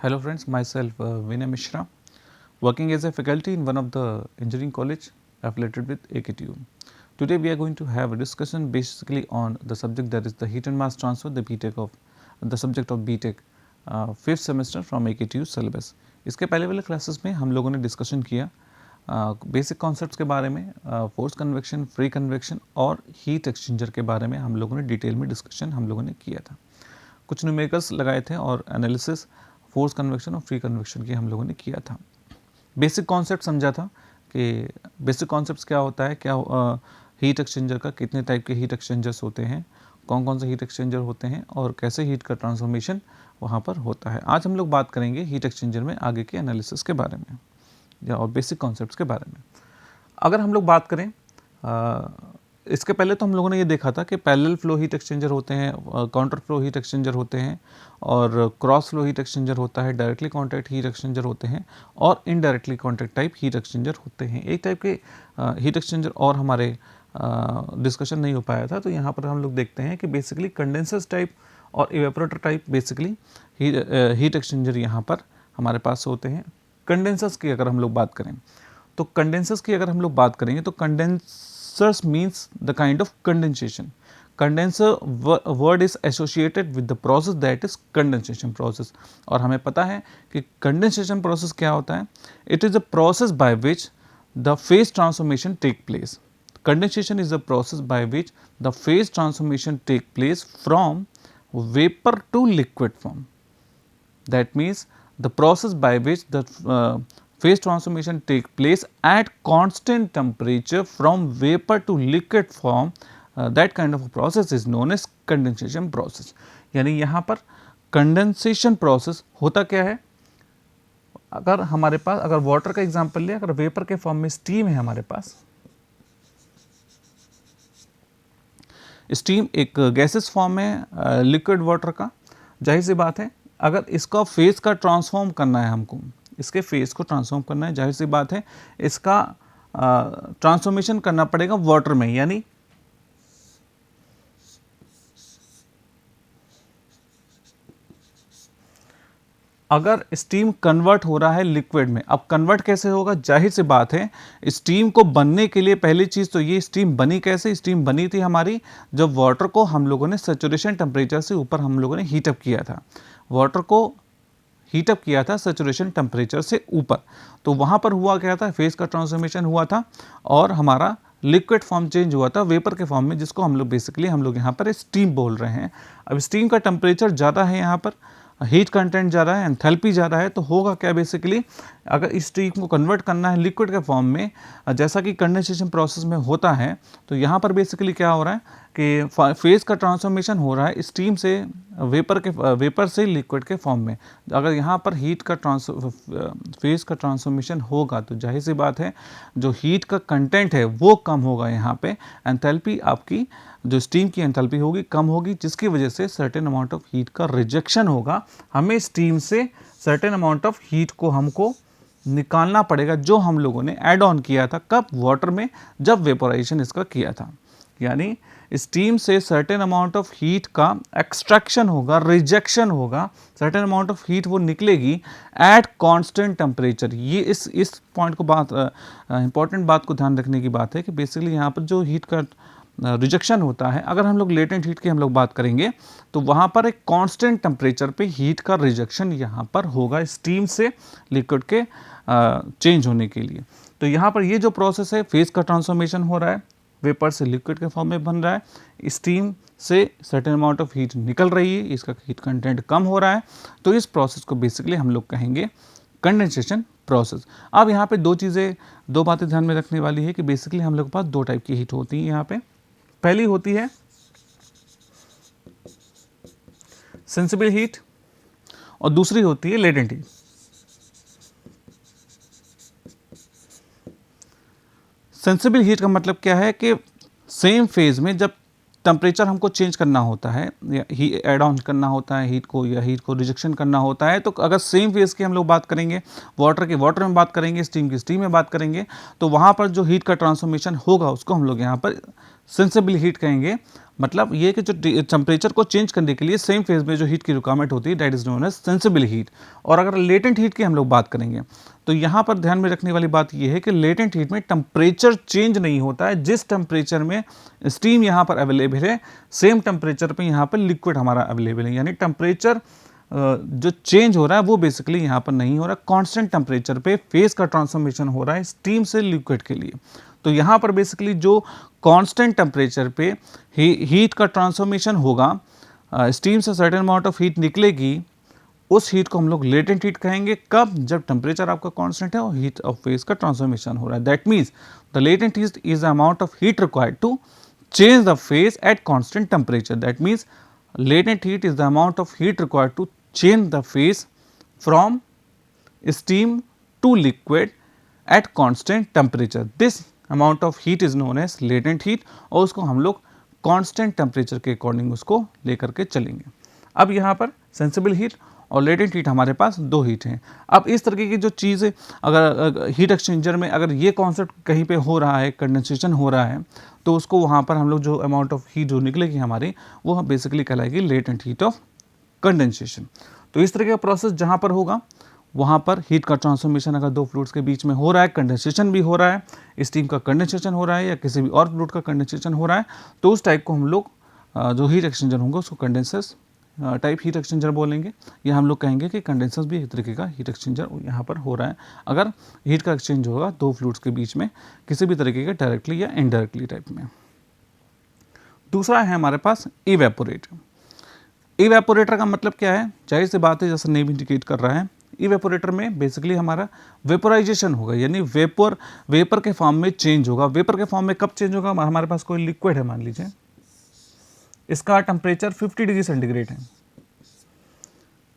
Hello friends, myself Vinay Mishra, working as a faculty in one of the engineering college affiliated with AKTU. Today we are going to have a discussion basically on the subject that is the heat and mass transfer, the subject of BTech, 5th semester from AKTU syllabus. इसके पहले वाले classes में हम लोगों ने discussion किया basic concepts के बारे में, फोर्स कन्वेक्शन, फ्री कन्वेक्शन और हीट एक्सचेंजर के बारे में हम लोगों ने डिटेल में डिस्कशन हम लोगों ने किया था। कुछ न्यूमेरिकल्स लगाए थे और एनालिसिस फोर्स कन्वेक्शन और फ्री कन्वेक्शन की हम लोगों ने किया था। बेसिक कॉन्सेप्ट समझा था कि बेसिक कॉन्सेप्ट्स क्या होता है, क्या हीट एक्सचेंजर का कितने टाइप के हीट एक्सचेंजर्स होते हैं, कौन कौन से हीट एक्सचेंजर होते हैं और कैसे हीट का ट्रांसफॉर्मेशन वहाँ पर होता है। आज हम लोग बात करेंगे हीट एक्सचेंजर में आगे के एनालिसिस के बारे में या और बेसिक कॉन्सेप्ट्स के बारे में। अगर हम लोग बात करें इसके पहले तो हम लोगों ने ये देखा था कि पैरेलल फ्लो हीट एक्सचेंजर होते हैं, काउंटर फ्लो हीट एक्सचेंजर होते हैं और क्रॉस फ्लो हीट एक्सचेंजर होता है, डायरेक्टली कॉन्टैक्ट हीट एक्सचेंजर होते हैं और indirectly contact type heat exchanger होते हैं। एक टाइप के हीट एक्सचेंजर और हमारे डिस्कशन नहीं हो पाया था, तो यहाँ पर हम लोग देखते हैं कि बेसिकली कंडेंसर्स टाइप और evaporator type basically heat exchanger यहाँ पर हमारे पास होते हैं। कंडेंसर्स की अगर हम लोग बात करें तो condensers means the kind of condensation. Condenser word is associated with the process that is condensation process. और हमें पता है कि condensation process क्या होता है? It is a process by which the phase transformation take place. Condensation is a process by which the phase transformation take place from vapor to liquid form. That means the process by which the phase transformation take place at constant temperature from vapor to liquid form, that kind of a process is known as condensation process. यानी यहाँ पर condensation process होता क्या है? अगर हमारे पास अगर water का एग्जांपल ले, अगर वेपर के फॉर्म में स्टीम है हमारे पास, स्टीम एक गैसेस फॉर्म में लिक्विड वाटर का, जाहिर सी बात है अगर इसका फेज का ट्रांसफॉर्म करना है, हमको इसके फेज को ट्रांसफॉर्म करना है, जाहिर सी बात है इसका ट्रांसफॉर्मेशन करना पड़ेगा वाटर में। यानी अगर स्टीम कन्वर्ट हो रहा है लिक्विड में, अब कन्वर्ट कैसे होगा? जाहिर सी बात है स्टीम को बनने के लिए पहली चीज़ तो ये, स्टीम बनी कैसे? स्टीम बनी थी हमारी जब वाटर को हम लोगों ने सैचुरेशन टेम्परेचर से ऊपर हम लोगों ने हीटअप किया था, वाटर को हीटअप किया था सैचुरेशन टेम्परेचर से ऊपर। तो वहाँ पर हुआ क्या था? फेज का ट्रांसफॉर्मेशन हुआ था और हमारा लिक्विड फॉर्म चेंज हुआ था वेपर के फॉर्म में, जिसको हम लोग यहाँ पर स्टीम बोल रहे हैं। अब स्टीम का टेम्परेचर ज़्यादा है, यहाँ पर हीट कंटेंट ज़्यादा है, एंथैल्पी ज़्यादा है, तो होगा क्या बेसिकली, अगर इस स्टीम को कन्वर्ट करना है लिक्विड के फॉर्म में, जैसा कि कंडेंसेशन प्रोसेस में होता है, तो यहाँ पर बेसिकली क्या हो रहा है कि फेज का ट्रांसफॉर्मेशन हो रहा है स्टीम से वेपर से लिक्विड के फॉर्म में। अगर यहाँ पर फेज का ट्रांसफॉर्मेशन होगा तो जाहिर सी बात है जो हीट का कंटेंट है वो कम होगा, यहाँ पे एंथैल्पी आपकी जो स्टीम की एंथैल्पी होगी कम होगी, जिसकी वजह से सर्टेन अमाउंट ऑफ हीट का रिजेक्शन होगा। हमें स्टीम से सर्टेन अमाउंट ऑफ हीट को हमको निकालना पड़ेगा, जो हम लोगों ने ऐड ऑन किया था कब? वाटर में, जब वेपोराइजेशन इसका किया था। यानी स्टीम से सर्टेन अमाउंट ऑफ हीट का एक्सट्रैक्शन होगा, रिजेक्शन होगा, सर्टेन अमाउंट ऑफ हीट वो निकलेगी एट कांस्टेंट टेम्परेचर। ये इस पॉइंट को इंपॉर्टेंट बात को ध्यान रखने की बात है कि बेसिकली यहाँ पर जो हीट का रिजेक्शन होता है, अगर हम लोग लेटेंट हीट की हम लोग बात करेंगे तो वहाँ पर एक कांस्टेंट टेम्परेचर पे हीट का रिजेक्शन यहाँ पर होगा स्टीम से लिक्विड के चेंज होने के लिए। तो यहाँ पर ये जो प्रोसेस है, फेज का ट्रांसफॉर्मेशन हो रहा है, वेपर से लिक्विड के फॉर्म में बन रहा है, स्टीम से सर्टेन अमाउंट ऑफ हीट निकल रही है, इसका हीट कंटेंट कम हो रहा है, तो इस प्रोसेस को बेसिकली हम लोग कहेंगे कंडेंसेशन प्रोसेस। अब यहाँ पे दो बातें ध्यान में रखने वाली है कि बेसिकली हम लोग के पास दो टाइप की हीट होती है यहाँ पे। पहली होती है सेंसिबल हीट और दूसरी होती है लेटेंट हीट। सेंसिबल हीट का मतलब क्या है कि सेम फेज में जब टेम्परेचर हमको चेंज करना होता है या ऐड ऑन करना होता है हीट को, या हीट को रिजेक्शन करना होता है, तो अगर सेम फेज की हम लोग बात करेंगे, वाटर में बात करेंगे, स्टीम की स्टीम में बात करेंगे, तो वहाँ पर जो हीट का ट्रांसफॉर्मेशन होगा उसको हम लोग यहाँ पर सेंसिबल हीट कहेंगे, मतलब ये कि जो टेम्परेचर को चेंज करने के लिए सेम फेज में जो हीट की रिक्वायरमेंट होती है that is known as sensible heat. और अगर लेटेंट हीट की हम लोग बात करेंगे तो यहाँ पर ध्यान में रखने वाली बात ये है कि लेटेंट हीट में टेम्परेचर चेंज नहीं होता है, जिस टेम्परेचर में स्टीम यहाँ पर अवेलेबल है सेम टेम्परेचर पे यहाँ पर लिक्विड हमारा अवेलेबल है, यानी टेम्परेचर जो चेंज हो रहा है वो बेसिकली यहाँ पर नहीं हो रहा, कांस्टेंट टेम्परेचर पे फेज का ट्रांसफॉर्मेशन हो रहा है स्टीम से लिक्विड के लिए। तो यहाँ पर बेसिकली जो कांस्टेंट टेम्परेचर पे हीट का ट्रांसफॉर्मेशन होगा, स्टीम से सर्टेन अमाउंट ऑफ हीट निकलेगी, उस हीट को हम लोग लेटेंट हीट कहेंगे। कब? जब टेम्परेचर आपका कांस्टेंट है और हीट ऑफ फेज का ट्रांसफॉर्मेशन हो रहा है। That means the latent heat is the amount of heat required to change the phase at constant temperature. That means latent heat is the amount of heat required to change the phase from steam to liquid at constant temperature. This amount of heat is known as latent heat और उसको हम लोग constant temperature के according उसको लेकर के चलेंगे। अब यहाँ पर सेंसिबल हीट और लेटेंट हीट हमारे पास दो हीट हैं। अब इस तरीके की जो चीज़ अगर हीट एक्सचेंजर में अगर ये कॉन्सेप्ट कहीं पे हो रहा है, कंडेंसेशन हो रहा है, तो उसको वहाँ पर हम लोग जो अमाउंट ऑफ हीट जो निकलेगी हमारी वो बेसिकली कहलाएगी लेटेंट हीट ऑफ कंडेंसेशन। तो इस तरीके का प्रोसेस जहाँ पर होगा वहाँ पर हीट का ट्रांसफॉर्मेशन अगर दो फ्लूइड्स के बीच में हो रहा है, कंडेंसेशन भी हो रहा है, स्टीम का कंडेंसेशन हो रहा है या किसी भी और फ्लूइड का कंडेंसेशन हो रहा है, तो उस टाइप को हम लोग जो हीट एक्सचेंजर होंगे उसको कंडेंसर्स टाइप हीट एक्सचेंजर बोलेंगे, या हम लोग कहेंगे कि कंडेंसर्स भी एक तरीके का हीट एक्सचेंजर यहाँ पर हो रहा है अगर हीट का एक्सचेंज होगा दो फ्लूइड्स के बीच में किसी भी तरीके के डायरेक्टली या इनडायरेक्टली टाइप में। दूसरा है हमारे पास इवेपोरेटर। इवेपोरेटर का मतलब क्या है? जाहिर सी बात है, जैसे नेम इंडिकेट कर रहा है, इवेपोरेटर में बेसिकली हमारा वेपोराइजेशन होगा, यानी वेपर के फॉर्म में चेंज होगा। वेपर के फॉर्म में कब चेंज होगा? हमारे पास कोई लिक्विड है, मान लीजिए इसका टेम्परेचर 50 डिग्री सेंटीग्रेड है,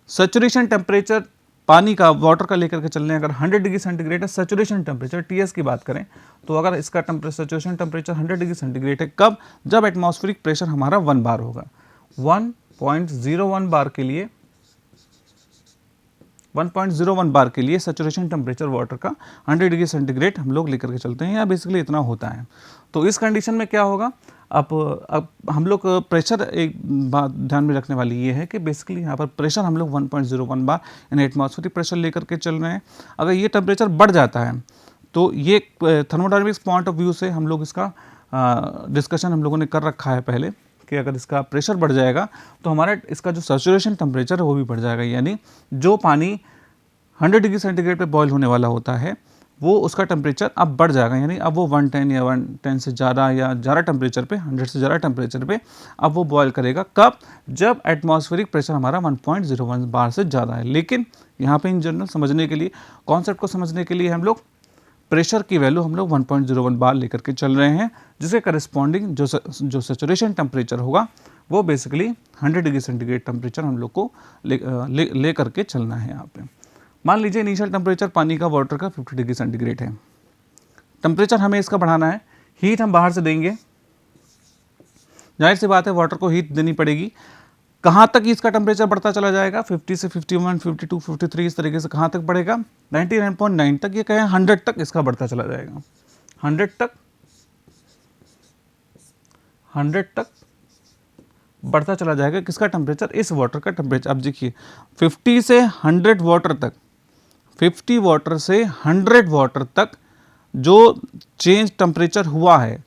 सैचुरेशन टेम्परेचर पानी का, वाटर का लेकर के चल रहे हैं, अगर 100 डिग्री सेंटीग्रेड है सैचुरेशन टेम्परेचर, टीएस की बात करें तो अगर इसका सैचुरेशन टेम्परेचर 100 डिग्री सेंटीग्रेड है, कब? जब एटमॉस्फेरिक प्रेशर हमारा 1 बार होगा। 1.01 बार के लिए 1.01 बार के लिए सैचुरेशन टेम्परेचर वाटर का 100 डिग्री सेंटीग्रेड हम लोग लेकर के चलते हैं, या बेसिकली इतना होता है। तो इस कंडीशन में क्या होगा? अब हम लोग प्रेशर, एक बात ध्यान में रखने वाली ये है कि बेसिकली यहाँ पर प्रेशर हम लोग 1.01 बार यानी एटमॉस्फेरिक प्रेशर लेकर के चल रहे हैं। अगर ये टेम्परेचर बढ़ जाता है तो ये थर्मोडायनामिक्स पॉइंट ऑफ व्यू से हम लोग इसका डिस्कशन हम लोगों ने कर रखा है पहले कि अगर इसका प्रेशर बढ़ जाएगा तो हमारा इसका जो सैचुरेशन टेम्परेचर है वो भी बढ़ जाएगा, यानी जो पानी 100 डिग्री सेंटीग्रेड पे बॉयल होने वाला होता है वो उसका टेम्परेचर अब बढ़ जाएगा, यानी अब वो 110 या 110 से ज़्यादा या ज़्यादा टेम्परेचर पे, 100 से ज़्यादा टेम्परेचर पे अब वो बॉयल करेगा। कब? जब एटमॉस्फेरिक प्रेशर हमारा 1.01 बार से ज़्यादा है। लेकिन यहाँ पे इन जनरल समझने के लिए, कॉन्सेप्ट को समझने के लिए हम लोग प्रेशर की वैल्यू हम लोग 1.01 बार लेकर के चल रहे हैं, जिसके करस्पॉन्डिंग जो सैचुरेशन टेम्परेचर होगा वो बेसिकली 100 डिग्री सेंटीग्रेड टेम्परेचर हम लोग को ले करके चलना है। यहाँ पे मान लीजिए इनिशियल टेम्परेचर पानी का, वाटर का 50 डिग्री सेंटीग्रेड है, टेम्परेचर हमें इसका बढ़ाना है, हीट हम बाहर से देंगे, जाहिर सी बात है वाटर को हीट देनी पड़ेगी। कहाँ तक इसका टेम्परेचर बढ़ता चला जाएगा? 50 से 51, 52, 53 इस तरीके से कहाँ तक बढ़ेगा? 99.9 तक, ये कहें 100 तक इसका बढ़ता चला जाएगा। 100 तक बढ़ता चला जाएगा किसका टेम्परेचर? इस वाटर का टेम्परेचर। अब देखिए 50 से 100 वाटर तक, 50 वाटर से 100 वाटर तक जो चेंज टेम्परेचर हुआ है,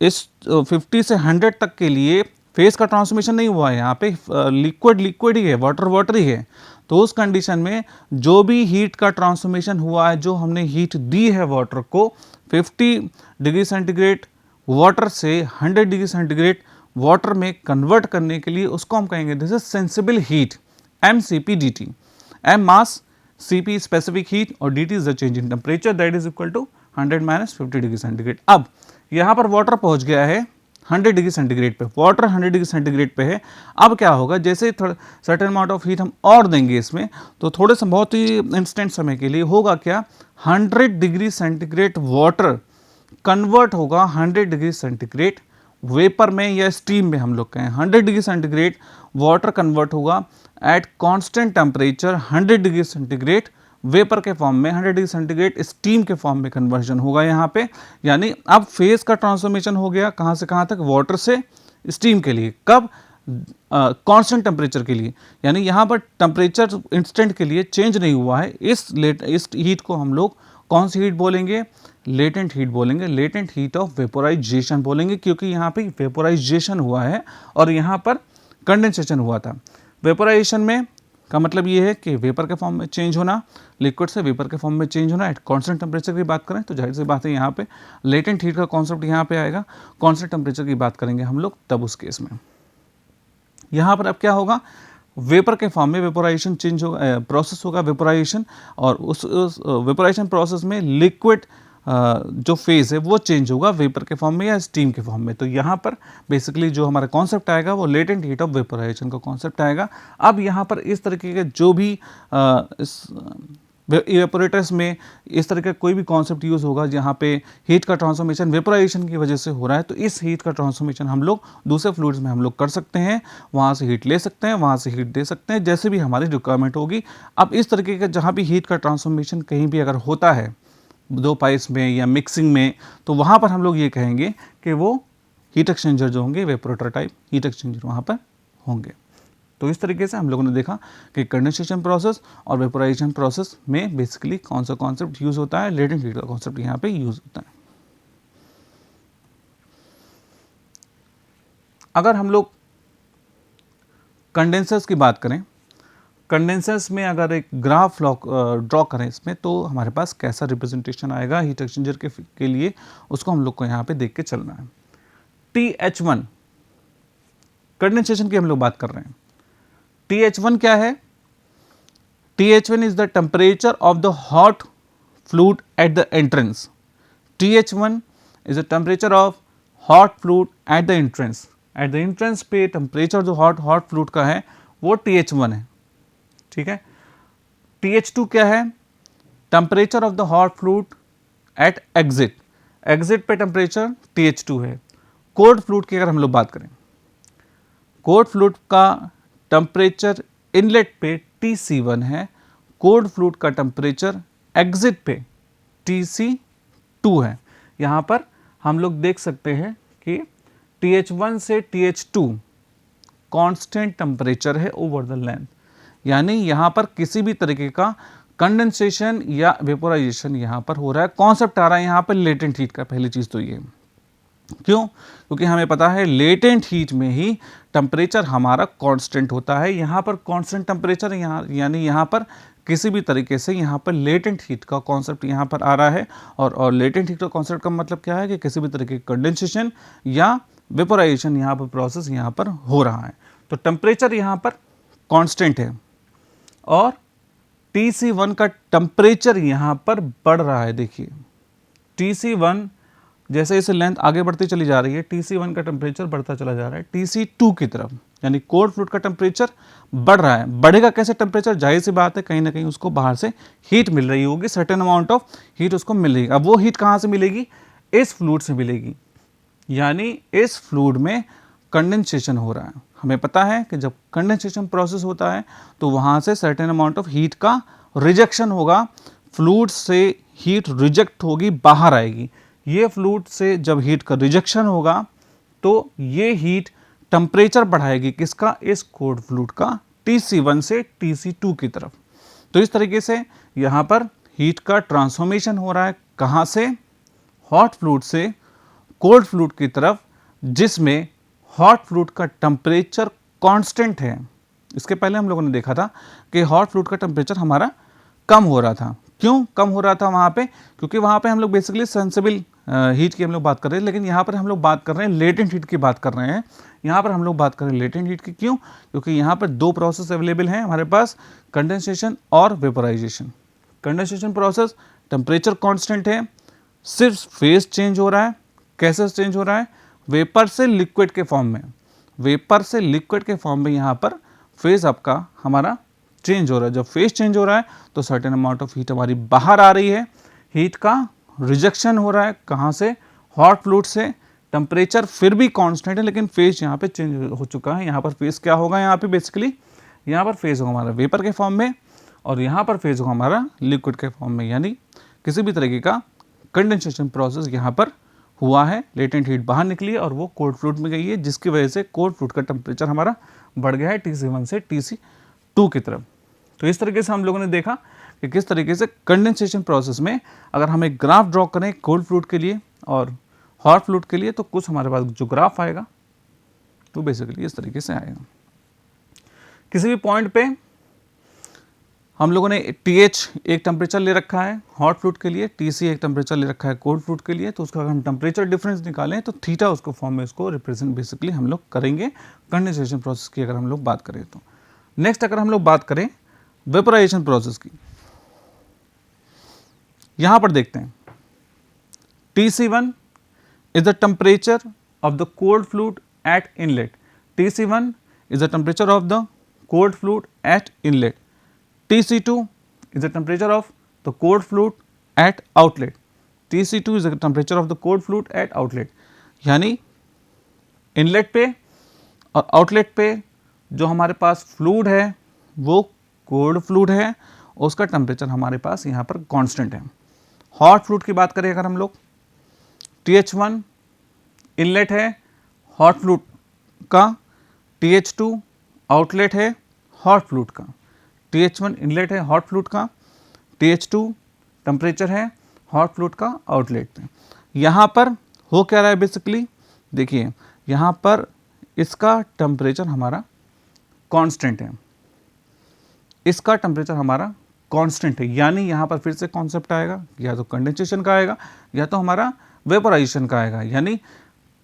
इस 50 से 100 तक के लिए फेस का ट्रांसफॉर्मेशन नहीं हुआ है, यहाँ पे लिक्विड ही है, वाटर ही है। तो उस कंडीशन में जो भी हीट का ट्रांसफॉर्मेशन हुआ है, जो हमने हीट दी है वाटर को 50 डिग्री सेंटीग्रेड वाटर से 100 डिग्री सेंटीग्रेड वाटर में कन्वर्ट करने के लिए, उसको हम कहेंगे this is sensible heat, MCP/dT। M mass, CP specific heat और DT is the change in temperature that is equal to 100 - 50 degree centigrade. अब यहाँ पर वाटर पहुँच गया है 100 डिग्री सेंटीग्रेड पे, वाटर 100 डिग्री सेंटीग्रेड पे है। अब क्या होगा? जैसे सर्टेन अमाउंट ऑफ हीट हम और देंगे इसमें, तो थोड़े से बहुत ही इंस्टेंट समय के लिए होगा क्या? 100 डिग्री सेंटीग्रेड वाटर कन्वर्ट होगा 100 डिग्री सेंटीग्रेड वेपर में या स्टीम में, हम लोग कहें 100 डिग्री सेंटीग्रेड वाटर कन्वर्ट होगा at constant temperature 100 degree centigrade vapour के फॉर्म में 100 डिग्री सेंटीग्रेड स्टीम के फॉर्म में कन्वर्जन होगा यहाँ पे। यानी अब फेज का ट्रांसफॉर्मेशन हो गया कहाँ से कहाँ तक, वाटर से स्टीम के लिए। कब? कांस्टेंट टेम्परेचर के लिए। यानी यहाँ पर टेम्परेचर इंस्टेंट के लिए चेंज नहीं हुआ है। इस हीट को हम लोग कौन सी हीट बोलेंगे? लेटेंट हीट बोलेंगे। लेटेंट हीट ऑफ वेपोराइजेशन बोलेंगे, क्योंकि यहाँ पे वेपोराइजेशन हुआ है और यहाँ पर कंडेंसेशन हुआ था। वेपोराइजेशन में का मतलब ये है कि वेपर के फॉर्म में चेंज होना, लिक्विड से वेपर के फॉर्म में चेंज होना। एट कांस्टेंट टेम्परेचर की बात करें तो जाहिर सी बात है यहाँ पे लेटेंट हीट का कॉन्सेप्ट यहाँ पे आएगा। कांस्टेंट टेम्परेचर की बात करेंगे हम लोग तब उस केस में। यहाँ पर अब क्या होगा? वेपर के फॉर्म में वेपोराइजेशन चेंज होगा, प्रोसेस होगा वेपोराइजेशन, और उस वेपोराइजेशन प्रोसेस में लिक्विड जो फेज है वो चेंज होगा वेपर के फॉर्म में या स्टीम के फॉर्म में। तो यहाँ पर बेसिकली जो हमारा कॉन्सेप्ट आएगा वो लेटेंट हीट ऑफ वेपोराइजेशन का कॉन्सेप्ट आएगा। अब यहाँ पर इस तरीके के जो भी इवेपोरेटर्स में इस तरह का कोई भी कॉन्सेप्ट यूज़ होगा जहाँ पे हीट का ट्रांसफॉर्मेशन वेपोराइजेशन की वजह से हो रहा है, तो इस हीट का ट्रांसफॉर्मेशन हम लोग दूसरे फ्लूइड्स में हम लोग कर सकते हैं। वहाँ से हीट ले सकते हैं, वहाँ से हीट दे सकते हैं, जैसे भी हमारी रिक्वायरमेंट होगी। अब इस तरीके का जहाँ भी हीट का ट्रांसफॉर्मेशन कहीं भी अगर होता है दो पाइप्स में या मिक्सिंग में, तो वहाँ पर हम लोग ये कहेंगे कि वो हीट एक्सचेंजर जो होंगे वेपोरेटर टाइप हीट एक्सचेंजर वहाँ पर होंगे। तो इस तरीके से हम लोगों ने देखा कि कंडेंसेशन प्रोसेस और वेपोराइजेशन प्रोसेस में बेसिकली कौन सा कॉन्सेप्ट यूज होता है, लेटेंट हीट का कॉन्सेप्ट यहाँ पे यूज होता है। अगर हम लोग कंडेंसर्स की बात करें, कंडेंसर्स में अगर एक ग्राफ ड्रॉ करें इसमें, तो हमारे पास कैसा रिप्रेजेंटेशन आएगा हीट एक्सचेंजर के लिए, उसको हम लोग को यहाँ पे देख के चलना है। TH1 कंडेंसेशन की हम लोग बात कर रहे हैं। TH1 क्या है? TH1 is the temperature of the hot fluid at the entrance. TH1 is the temperature of hot fluid at the entrance. At the entrance पे temperature जो hot fluid का है वो TH1 है, ठीक है। TH2 क्या है? Temperature of the hot fluid at exit. Exit पे temperature TH2 है। cold fluid की अगर हम लोग बात करें, cold fluid का टेम्परेचर इनलेट पे TC1 है, कोल्ड फ्लूइड का टेम्परेचर एग्जिट पे TC2 है। यहाँ पर हम लोग देख सकते हैं कि TH1 से TH2 कांस्टेंट टेम्परेचर है ओवर द लेंथ। यानी यहाँ पर किसी भी तरीके का कंडेंसेशन या वेपोराइजेशन यहाँ पर हो रहा है। कॉन्सेप्ट आ रहा है यहाँ पर लेटेंट हीट का। पहली चीज़ तो ये क्यों? क्योंकि हमें पता है लेटेंट हीट में ही टेम्परेचर हमारा कांस्टेंट होता है। यहाँ पर कांस्टेंट टेम्परेचर यानी यहाँ पर किसी भी तरीके से यहाँ पर लेटेंट हीट का कॉन्सेप्ट यहाँ पर आ रहा है। और लेटेंट हीट का कॉन्सेप्ट का मतलब क्या है कि किसी भी तरीके की कंडेंसेशन या वेपोराइजेशन यहाँ पर प्रोसेस यहाँ पर हो रहा है। तो टेम्परेचर यहाँ पर कांस्टेंट है और TC1 का टेम्परेचर यहाँ पर बढ़ रहा है। देखिए TC1 जैसे इसे लेंथ आगे बढ़ती चली जा रही है, TC1 का टेम्परेचर बढ़ता चला जा रहा है TC2 की तरफ, यानी कोल्ड फ्लूइड का टेम्परेचर बढ़ रहा है। बढ़ेगा कैसे टेम्परेचर? जाहिर सी बात है कहीं ना कहीं उसको बाहर से हीट मिल रही होगी, सर्टेन अमाउंट ऑफ हीट उसको मिल रही है। अब वो हीट कहाँ से मिलेगी? इस फ्लूइड से मिलेगी। यानी इस फ्लूइड में कंडेंसेशन हो रहा है। हमें पता है कि जब कंडेंसेशन प्रोसेस होता है तो वहाँ से सर्टेन अमाउंट ऑफ हीट का रिजेक्शन होगा, फ्लूइड से हीट रिजेक्ट होगी, बाहर आएगी। ये फ्लूइड से जब हीट का रिजेक्शन होगा तो ये हीट टेम्परेचर बढ़ाएगी किसका? इस कोल्ड फ्लूइड का, TC1 से TC2 की तरफ। तो इस तरीके से यहाँ पर हीट का ट्रांसफॉर्मेशन हो रहा है। कहाँ से? हॉट फ्लूइड से कोल्ड फ्लूइड की तरफ, जिसमें हॉट फ्लूइड का टेम्परेचर कांस्टेंट है। इसके पहले हम लोगों ने देखा था कि हॉट फ्लूइड का टेम्परेचर हमारा कम हो रहा था। क्यों कम हो रहा था वहाँ पे? क्योंकि वहाँ पे हम लोग बेसिकली सेंसिबल हीट की हम लोग बात कर रहे हैं, लेकिन यहाँ पर हम लोग बात कर रहे हैं लेटेंट हीट की बात कर रहे हैं। यहाँ पर हम लोग बात कर रहे हैं लेटेंट हीट की। क्यों? क्योंकि यहाँ पर दो प्रोसेस अवेलेबल हैं हमारे पास, कंडेंसेशन और vaporisation. Condensation process temperature constant है, सिर्फ फेज चेंज हो रहा है। कैसे चेंज हो रहा है? वेपर से लिक्विड के फॉर्म में। वेपर से लिक्विड के फॉर्म में यहाँ पर फेज आपका हमारा चेंज हो रहा है। जब फेज चेंज हो रहा है तो सर्टेन अमाउंट ऑफ हीट हमारी बाहर आ रही है, हीट का रिजेक्शन हो रहा है। कहाँ से? हॉट फ्लूइड से। टेम्परेचर फिर भी कांस्टेंट है लेकिन फेज यहाँ पे चेंज हो चुका है। यहाँ पर फेज क्या होगा? यहाँ पे बेसिकली यहाँ पर फेज होगा हमारा वेपर के फॉर्म में, और यहाँ पर फेज होगा हमारा लिक्विड के फॉर्म में, यानी किसी भी तरीके का कंडेंसेशन प्रोसेस यहाँ पर हुआ है, लेटेंट हीट बाहर निकली है और वो कोल्ड फ्लूइड में गई है, जिसकी वजह से कोल्ड फ्लूइड का टेम्परेचर हमारा बढ़ गया है TC1 से TC2 की तरफ। तो इस तरीके से हम लोगों ने देखा कि किस तरीके से कंडेंसेशन प्रोसेस में अगर हम एक ग्राफ ड्रॉ करें कोल्ड फ्लूइड के लिए और हॉट फ्लूइड के लिए, तो कुछ हमारे पास जो ग्राफ आएगा तो बेसिकली इस तरीके से आएगा। किसी भी पॉइंट पे हम लोगों ने TH एक टेम्परेचर ले रखा है हॉट फ्लूइड के लिए, TC एक टेम्परेचर ले रखा है कोल्ड फ्लूइड के लिए, तो उसका अगर हम टेम्परेचर डिफरेंस निकालें तो थीटा उसको फॉर्म में उसको रिप्रेजेंट बेसिकली हम लोग करेंगे कंडेंसेशन प्रोसेस की अगर हम लोग बात करें तो। नेक्स्ट अगर हम लोग बात करें वेपोराइजेशन प्रोसेस की, यहां पर देखते हैं TC1 is the temperature of the cold fluid at inlet. TC1 is the temperature of the cold fluid at inlet. TC2 is the temperature of the cold fluid at outlet. TC2 is the temperature of the cold fluid at outlet. यानी inlet पे और outlet पे जो हमारे पास fluid है वो cold fluid है, उसका टेम्परेचर हमारे पास यहाँ पर कांस्टेंट है। हॉट फ्लूइड की बात करें अगर हम लोग, TH1 इनलेट है हॉट फ्लूइड का, TH2 आउटलेट है हॉट फ्लूइड का। TH1 इनलेट है हॉट फ्लूइड का, TH2 टेम्परेचर है हॉट फ्लूइड का आउटलेट पे। यहाँ पर हो क्या रहा है बेसिकली, देखिए यहाँ पर इसका टेम्परेचर हमारा कांस्टेंट है, इसका टेम्परेचर हमारा कांस्टेंट है, यानी यहाँ पर फिर से कॉन्सेप्ट आएगा या तो कंडेंसेशन का आएगा या तो हमारा वेपोराइजेशन का आएगा। यानी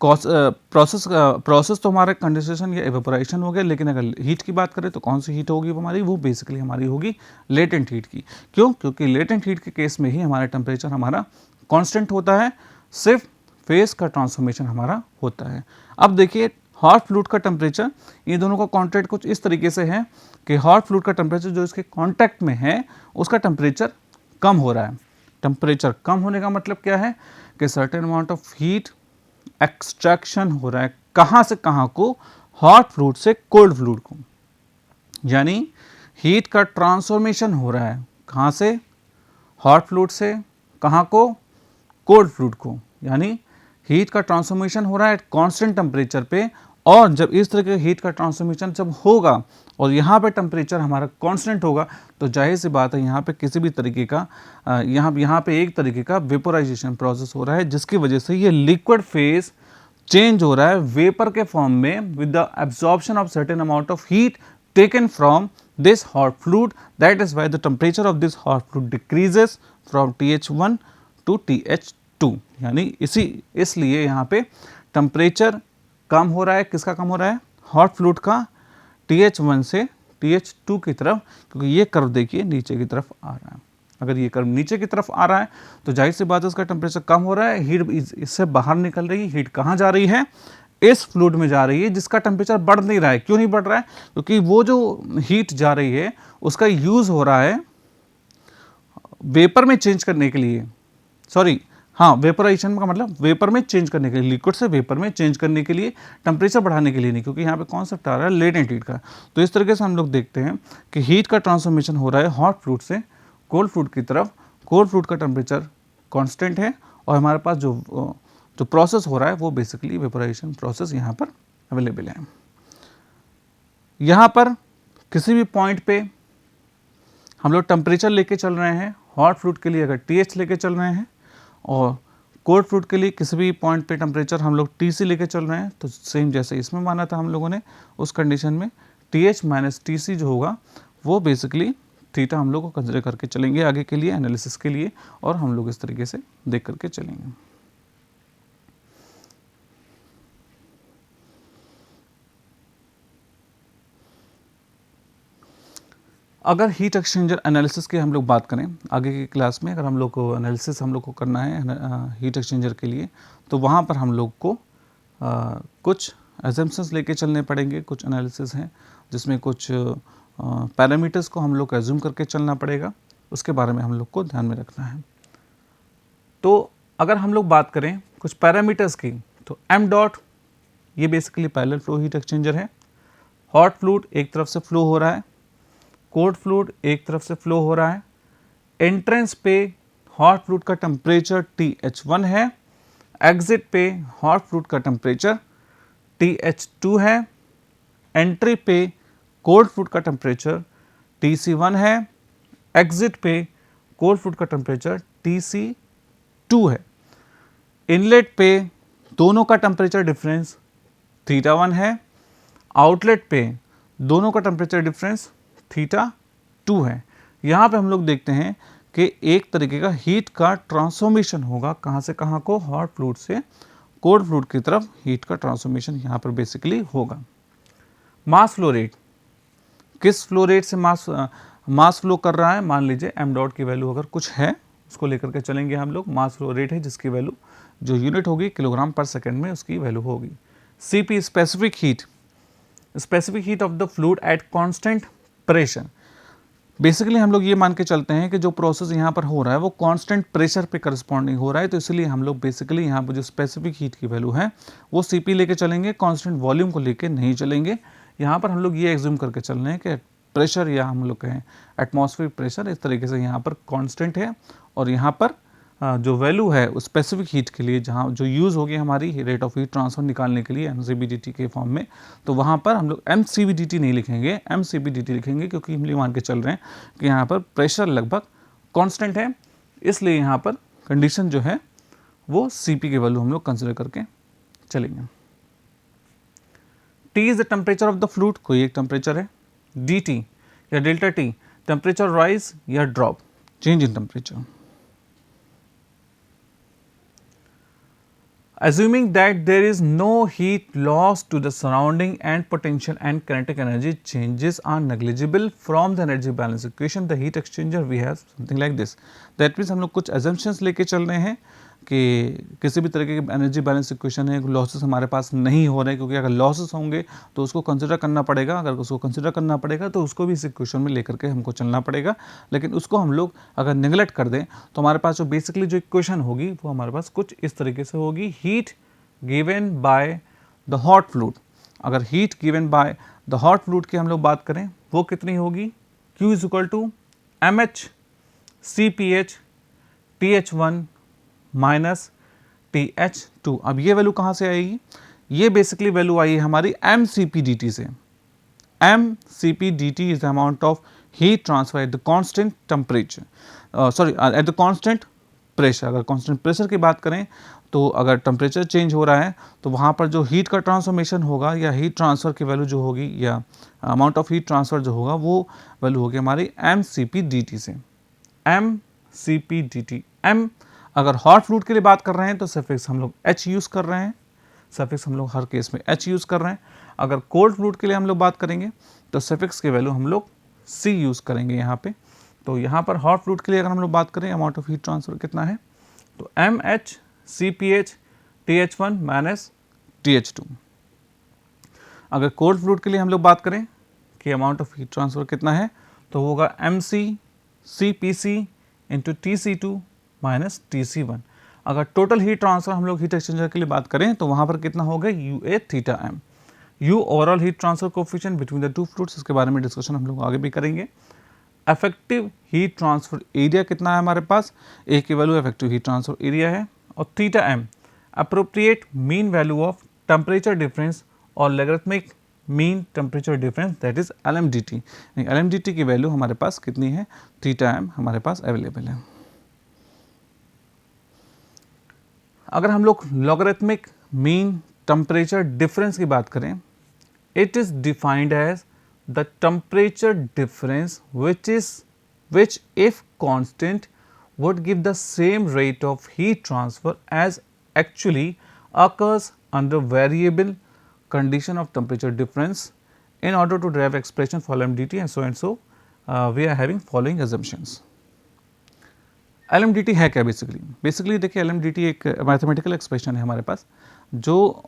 प्रोसेस तो हमारा कंडेंसेशन या एवेपोराइजेशन हो गया, लेकिन अगर हीट की बात करें तो कौन सी हीट होगी हमारी, वो बेसिकली हमारी होगी लेटेंट हीट की। क्यों? क्योंकि लेटेंट हीट के केस में ही हमारा टेम्परेचर हमारा कांस्टेंट होता है, सिर्फ फेज का ट्रांसफॉर्मेशन हमारा होता है। अब देखिए हॉट फ्लूइड का टेम्परेचर, ये दोनों का कॉन्टैक्ट कुछ इस तरीके से है कि हॉट फ्लूइड का टेम्परेचर जो इसके कॉन्टैक्ट में है उसका टेम्परेचर कम हो रहा है। टेम्परेचर कम होने का मतलब क्या है कि certain amount of heat extraction हो रहा है, कहाँ से कहाँ को, हॉट फ्लूइड से कोल्ड फ्लूइड को, यानी हीट का ट्रांसफॉर्मेशन हो रहा है कहाँ से, हॉट फ्लूइड से कहाँ को, कोल्ड फ्लूइड को, यानी हीट का ट्रांसफॉर्मेशन हो रहा है कांस्टेंट टेम्परेचर पे। और जब इस तरह के हीट का ट्रांसफॉर्मेशन जब होगा और यहाँ पे टेम्परेचर हमारा कांस्टेंट होगा तो जाहिर सी बात है यहाँ पे किसी भी तरीके का यहाँ पे एक तरीके का वेपोराइजेशन प्रोसेस हो रहा है, जिसकी वजह से ये लिक्विड फेज चेंज हो रहा है वेपर के फॉर्म में with the absorption of certain amount of heat taken from this hot fluid. That is why the temperature of this hot fluid decreases from TH1 to TH2। यानी इसलिए यहाँ पे temperature कम हो रहा है, किसका कम हो रहा है, हॉट फ्लूइड का, TH1 से TH2 की तरफ, क्योंकि ये कर्व देखिए नीचे की तरफ आ रहा है। अगर ये कर्व नीचे की तरफ आ रहा है तो जाहिर सी बात है इसका टेम्परेचर कम हो रहा है, हीट इससे बाहर निकल रही है। हीट कहाँ जा रही है, इस फ्लूइड में जा रही है, जिसका टेम्परेचर बढ़ नहीं रहा है। क्यों नहीं बढ़ रहा है? क्योंकि वो जो हीट जा रही है उसका यूज हो रहा है वेपर में चेंज करने के लिए, सॉरी हाँ वेपोराइजेशन का मतलब वेपर में चेंज करने के लिए, लिक्विड से वेपर में चेंज करने के लिए, टेम्परेचर बढ़ाने के लिए नहीं, क्योंकि यहाँ पे कॉन्सेप्ट आ रहा है लेटेंट हीट का। तो इस तरीके से हम लोग देखते हैं कि हीट का ट्रांसफॉर्मेशन हो रहा है हॉट फ्लूइड से कोल्ड फ्लूइड की तरफ। कोल्ड फ्लूइड का टेम्परेचर कांस्टेंट है और हमारे पास जो प्रोसेस हो रहा है वो बेसिकली वेपोराइजेशन प्रोसेस यहाँ पर अवेलेबल है। यहाँ पर किसी भी पॉइंट पे हम लोग टेम्परेचर लेके चल रहे हैं, हॉट फ्लूइड के लिए अगर TH लेके चल रहे हैं और कोल्ड फ्लूइड के लिए किसी भी पॉइंट पे टेम्परेचर हम लोग TC लेके चल रहे हैं, तो सेम जैसे इसमें माना था हम लोगों ने, उस कंडीशन में TH माइनस TC जो होगा वो बेसिकली थीटा हम लोग को कंसिडर करके चलेंगे आगे के लिए एनालिसिस के लिए, और हम लोग इस तरीके से देख करके चलेंगे। अगर हीट एक्सचेंजर एनालिसिस की हम लोग बात करें आगे की क्लास में, अगर हम लोग को एनालिसिस हम लोग को करना है हीट एक्सचेंजर के लिए, तो वहाँ पर हम लोग को कुछ एजम्पशंस लेके चलने पड़ेंगे। कुछ एनालिसिस हैं जिसमें कुछ पैरामीटर्स को हम लोग को एज्यूम करके चलना पड़ेगा, उसके बारे में हम लोग को ध्यान में रखना है। तो अगर हम लोग बात करें कुछ पैरामीटर्स की, तो m डॉट ये basically parallel flow heat exchanger है। हॉट फ्लूइड एक तरफ से फ्लो हो रहा है, कोल्ड फ्लूइड एक तरफ से फ्लो हो रहा है, एंट्रेंस पे हॉट फ्लूइड का टेम्परेचर TH1 है, एग्जिट पे हॉट फ्लूइड का टेम्परेचर TH2 है, एंट्री पे कोल्ड फ्लूइड का टेम्परेचर TC1 है, एग्जिट पे कोल्ड फ्लूइड का टेम्परेचर TC2 है। इनलेट पे दोनों का टेम्परेचर डिफरेंस θ1 है, आउटलेट पे दोनों का टेम्परेचर डिफरेंस θ2 है। यहाँ पे हम लोग देखते हैं कि एक तरीके का हीट का ट्रांसफॉर्मेशन होगा, कहाँ से कहाँ को, हॉट फ्लूइड से कोल्ड फ्लूइड की तरफ हीट का ट्रांसफॉर्मेशन यहाँ पर बेसिकली होगा। मास फ्लो रेट, किस फ्लो रेट से मास फ्लो कर रहा है, मान लीजिए m डॉट की वैल्यू अगर कुछ है उसको लेकर के चलेंगे हम लोग। मास फ्लो रेट है जिसकी वैल्यू जो यूनिट होगी किलोग्राम पर सेकेंड में उसकी वैल्यू होगी। Cp specific heat of the fluid at constant pressure. Basically हम लोग ये मान के चलते हैं कि जो प्रोसेस यहाँ पर हो रहा है वो कांस्टेंट प्रेशर पे करस्पॉन्डिंग हो रहा है, तो इसलिए हम लोग बेसिकली यहाँ पर जो स्पेसिफिक हीट की वैल्यू है वो Cp लेके चलेंगे, कांस्टेंट वॉल्यूम को लेके नहीं चलेंगे। यहाँ पर हम लोग ये एज्यूम करके चल रहे हैं कि प्रेशर या हम लोग कहें एटमॉस्फेरिक प्रेशर इस तरीके से यहाँ पर कांस्टेंट है, और यहाँ पर जो वैल्यू है उस स्पेसिफिक हीट के लिए जहाँ जो यूज़ होगी हमारी रेट ऑफ हीट ट्रांसफर निकालने के लिए MCBDT के फॉर्म में, तो वहाँ पर हम लोग MCBDT नहीं लिखेंगे, MCBDT लिखेंगे, क्योंकि हम लोग मान के चल रहे हैं कि यहाँ पर प्रेशर लगभग कांस्टेंट है, इसलिए यहाँ पर कंडीशन जो है वो Cp की वैल्यू हम लोग कंसिडर करके चलेंगे। T is the temperature of the fluid, कोई एक टेम्परेचर है। dt या डेल्टा T टेम्परेचर राइज या drop, change in temperature. Assuming that there is no heat loss to the surrounding and potential and kinetic energy changes are negligible from the energy balance equation, the heat exchanger we have something like this. That means हम लोग कुछ assumptions लेके चल रहे हैं कि किसी भी तरीके की एनर्जी बैलेंस इक्वेशन है, लॉसेस हमारे पास नहीं हो रहे, क्योंकि अगर लॉसेस होंगे तो उसको कंसिडर करना पड़ेगा, अगर उसको कंसिडर करना पड़ेगा तो उसको भी इस इक्वेशन में लेकर के हमको चलना पड़ेगा। लेकिन उसको हम लोग अगर निगलेक्ट कर दें तो हमारे पास जो बेसिकली जो इक्वेशन होगी वो हमारे पास कुछ इस तरीके से होगी। Heat given by the hot fluid, अगर heat given by the hot fluid की हम लोग बात करें वो कितनी होगी, Q is equal to MH CpH TH1 minus TH2। अब ये वैल्यू कहाँ से आएगी, ये बेसिकली वैल्यू आई है हमारी MCPDT से। MCPDT is the amount of heat transfer at the constant temperature, at the constant pressure. अगर कांस्टेंट प्रेशर की बात करें तो अगर टेम्परेचर चेंज हो रहा है तो वहाँ पर जो हीट का ट्रांसफॉर्मेशन होगा या हीट ट्रांसफ़र की वैल्यू जो होगी या अमाउंट ऑफ हीट ट्रांसफ़र जो होगा वो वैल्यू होगी हमारी MCPDT से। MCPDT, M अगर हॉट फ्लूइड के लिए बात कर रहे हैं तो सफिक्स हम लोग H यूज़ कर रहे हैं, सफिक्स हम लोग हर केस में H यूज़ कर रहे हैं। अगर कोल्ड फ्लूइड के लिए हम लोग बात करेंगे तो सफिक्स की वैल्यू हम लोग C यूज़ करेंगे यहाँ पे। तो यहाँ पर हॉट फ्लूइड के लिए अगर हम लोग बात करें अमाउंट ऑफ हीट ट्रांसफ़र कितना है, तो MH CpH TH1 minus TH2। अगर कोल्ड फ्लूइड के लिए हम लोग बात करें कि अमाउंट ऑफ हीट ट्रांसफ़र कितना है, तो होगा MC CpC into TC2 minus TC1। अगर टोटल हीट ट्रांसफर हम लोग हीट एक्सचेंजर के लिए बात करें तो वहाँ पर कितना होगा, UA theta M। U overall heat transfer coefficient between the two fluids, इसके बारे में डिस्कशन हम लोग आगे भी करेंगे। इफेक्टिव हीट ट्रांसफर एरिया कितना है हमारे पास, A की value effective heat transfer area है, और theta M appropriate mean value of temperature difference और logarithmic mean temperature difference, that is LMDT। LMDT की वैल्यू हमारे पास कितनी है, थीटा M हमारे पास अवेलेबल है। अगर हम लोग लॉगरिथमिक मीन टेम्परेचर डिफरेंस की बात करें, it is defined as the temperature difference which if constant would give the same rate of heat transfer as actually occurs under variable condition of temperature difference. In order to derive expression for LMDT and so we are having following assumptions. LMDT है क्या basically देखिए LMDT एक mathematical expression है हमारे पास, जो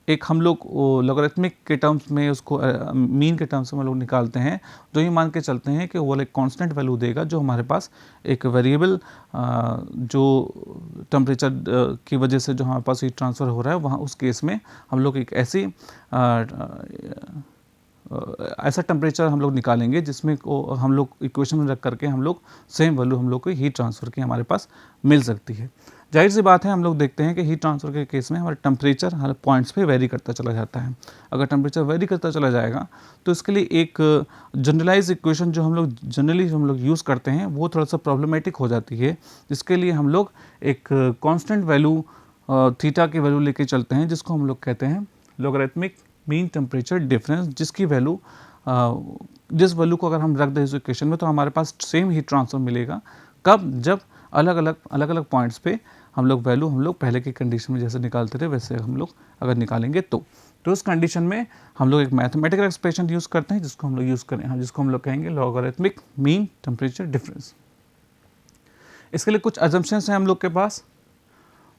एक हम लोग लॉगरिथमिक के टर्म्स में उसको मीन के टर्म्स में हम लोग निकालते हैं, जो ये मान के चलते हैं कि वो एक कांस्टेंट वैल्यू देगा जो हमारे पास एक वेरिएबल जो टेम्परेचर की वजह से जो हमारे पास हीट ट्रांसफ़र हो रहा है, वहाँ उस केस में हम लोग एक ऐसी ऐसा टेम्परेचर हम लोग निकालेंगे जिसमें हम लोग इक्वेशन में रख करके हम लोग सेम वैल्यू हम लोग को हीट ट्रांसफ़र की हमारे पास मिल सकती है। जाहिर सी बात है, हम लोग देखते हैं कि हीट ट्रांसफ़र के केस में हमारा टेम्परेचर हर पॉइंट्स पे वेरी करता चला जाता है। अगर टेम्परेचर वेरी करता चला जाएगा तो इसके लिए एक जनरलाइज इक्वेशन जो हम लोग जनरली यूज़ करते हैं वो थोड़ा सा प्रॉब्लमेटिक हो जाती है, जिसके लिए हम लोग एक कांस्टेंट वैल्यू थीटा की वैल्यू लेके चलते हैं, जिसको हम लोग कहते हैं लॉगरिथमिक मीन टेम्परेचर डिफरेंस, जिसकी वैल्यू जिस वैल्यू को अगर हम रख दें इस इक्वेशन में तो हमारे पास सेम हीट ट्रांसफर मिलेगा। कब? जब अलग अलग पॉइंट्स पे हम लोग वैल्यू हम लोग पहले की कंडीशन में जैसे निकालते थे वैसे हम लोग अगर निकालेंगे तो उस कंडीशन में हम लोग एक मैथमेटिकल एक्सप्रेशन यूज़ करते हैं जिसको हम लोग कहेंगे लॉगरिथमिक मीन टेम्परेचर डिफरेंस। इसके लिए कुछ अजम्पशंस हैं हम लोग के पास।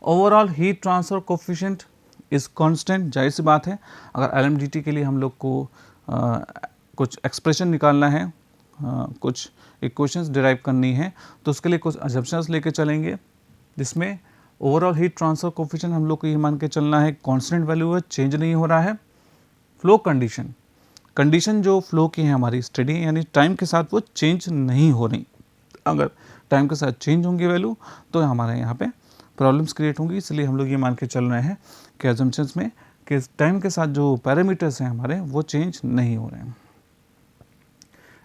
Overall heat transfer coefficient is constant. जाहिर सी बात है, अगर LMDT के लिए हम लोग को कुछ एक्सप्रेशन निकालना है, कुछ इक्वेशंस डिराइव करनी है, तो उसके लिए कुछ अजम्पशंस लेके चलेंगे, जिसमें ओवरऑल हीट ट्रांसफर कोफिशिएंट हम लोग को ये मान के चलना है कांस्टेंट वैल्यू है, चेंज नहीं हो रहा है। फ्लो कंडीशन जो फ्लो की है हमारी स्टडी, यानी टाइम के साथ वो चेंज नहीं हो रही। अगर टाइम के साथ चेंज होंगी वैल्यू तो हमारे यहाँ पे प्रॉब्लम्स क्रिएट होंगी। इसलिए हम लोग ये मान के चल रहे हैं कि अजम्पशंस में कि टाइम के साथ जो पैरामीटर्स हैं हमारे वो चेंज नहीं हो रहे हैं।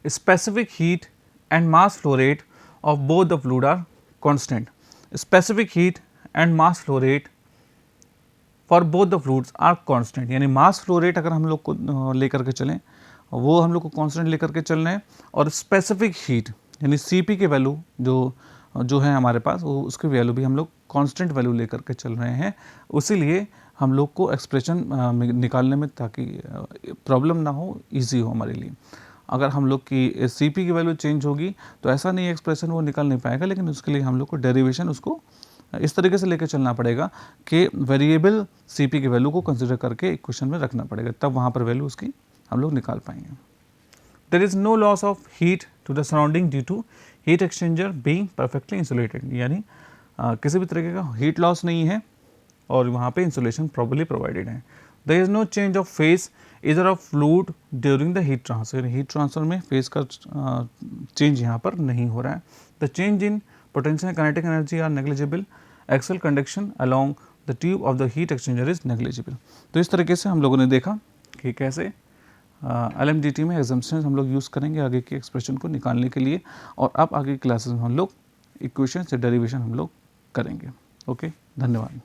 Specific heat and mass flow rate of both the fluid are constant. Specific heat and mass flow rate for both the fluids are constant, यानी मास फ्लो रेट अगर हम लोग को लेकर के चलें वो हम लोग को कांस्टेंट लेकर के चल रहे हैं, और स्पेसिफिक हीट यानी CP की वैल्यू जो है हमारे पास वो उसकी वैल्यू भी हम लोग कांस्टेंट वैल्यू लेकर के चल रहे हैं। उसीलिए हम लोग को एक्सप्रेशन निकालने में ताकि प्रॉब्लम ना हो, इजी हो हमारे लिए। अगर हम लोग की CP की वैल्यू चेंज होगी तो ऐसा नहीं एक्सप्रेशन वो निकल नहीं पाएगा, लेकिन उसके लिए हम लोग को डेरिवेशन उसको इस तरीके से लेकर चलना पड़ेगा कि वेरिएबल CP की वैल्यू को कंसिडर करके इक्वेशन में रखना पड़ेगा, तब वहाँ पर वैल्यू उसकी हम लोग निकाल पाएंगे। There is no loss of heat to the surrounding due to heat exchanger being perfectly insulated, यानी किसी भी तरीके का हीट लॉस नहीं है और वहाँ पे इंसुलेशन प्रॉपर्ली प्रोवाइडेड है। There is no change of phase इधर of fluid during the heat transfer, heat transfer में फेज का चेंज यहाँ पर नहीं हो रहा है। The change in potential kinetic energy are negligible, axial conduction along the tube of the heat exchanger is negligible. तो इस तरीके से हम लोगों ने देखा कि कैसे LMDT में एग्जम्पशंस हम लोग यूज़ करेंगे आगे की एक्सप्रेशन को निकालने के लिए, और अब आगे की क्लासेस में हम लोग इक्वेशन से डेरिवेशन हम लोग करेंगे। ओके, धन्यवाद।